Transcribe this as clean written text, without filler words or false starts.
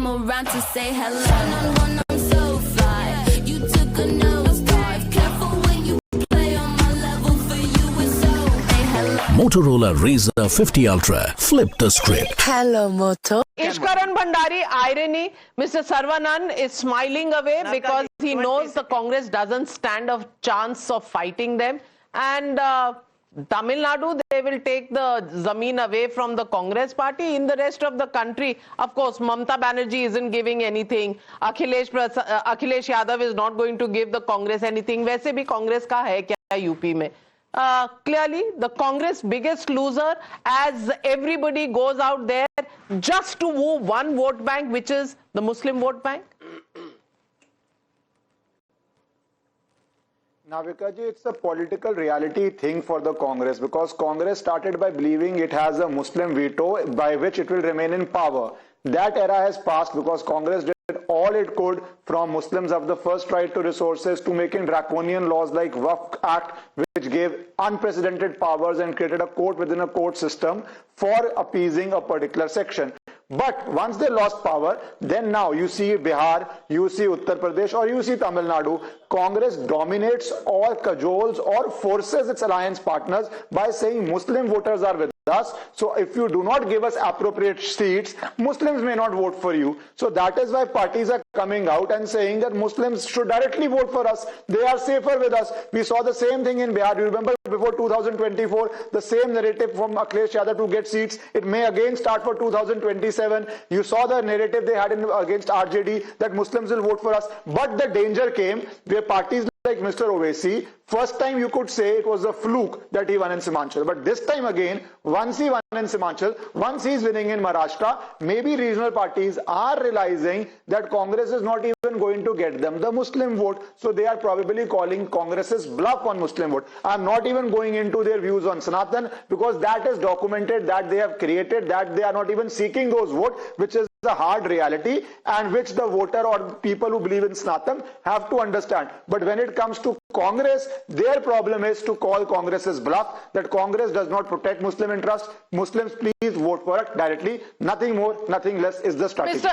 came around to say hello. One, I'm so fly. You took a nosedive. Careful when you play on my level. For you it's so. Hey, hello. Motorola Razr 50 Ultra. Flip the script. Hello, Moto. Ishkaran Bhandari, irony, Mr. Saravanan is smiling away because he knows the Congress doesn't stand a chance of fighting them. And Tamil Nadu, they will take the Zameen away from the Congress party. In the rest of the country, of course, Mamata Banerjee isn't giving anything. Akhilesh Yadav is not going to give the Congress anything. वैसे भी Congress का है क्या UP में? Clearly, the Congress biggest loser as everybody goes out there just to woo one vote bank, which is the Muslim vote bank. Navika ji, it's a political reality thing for the Congress because Congress started by believing it has a Muslim veto by which it will remain in power. That era has passed because Congress did all it could from Muslims of the first right to resources to making draconian laws like Waqf Act, which gave unprecedented powers and created a court within a court system for appeasing a particular section. But once they lost power, then now you see Bihar, you see Uttar Pradesh, or you see Tamil Nadu, Congress dominates or cajoles or forces its alliance partners by saying Muslim voters are with us. So if you do not give us appropriate seats, Muslims may not vote for you. So that is why parties are coming out and saying that Muslims should directly vote for us. They are safer with us. We saw the same thing in Bihar. You remember before 2024, the same narrative from Akhilesh Yadav to get seats. It may again start for 2027. You saw the narrative they had against RJD that Muslims will vote for us. But the danger came where parties like Mr. Owaisi, first time you could say it was a fluke that he won in Simhanchal. But this time again, once he won in Simhanchal, once he's winning in Maharashtra, maybe regional parties are realizing that Congress is not even going to get them the Muslim vote. So they are probably calling Congress's bluff on Muslim vote. I'm not even going into their views on Sanatan because that is documented, that they have created, that they are not even seeking those votes, which is the hard reality and which the voter or people who believe in Sanatan have to understand. But when it comes to Congress, their problem is to call Congress's bluff, that Congress does not protect Muslim interests. Muslims, please vote for it directly. Nothing more, nothing less is the strategy.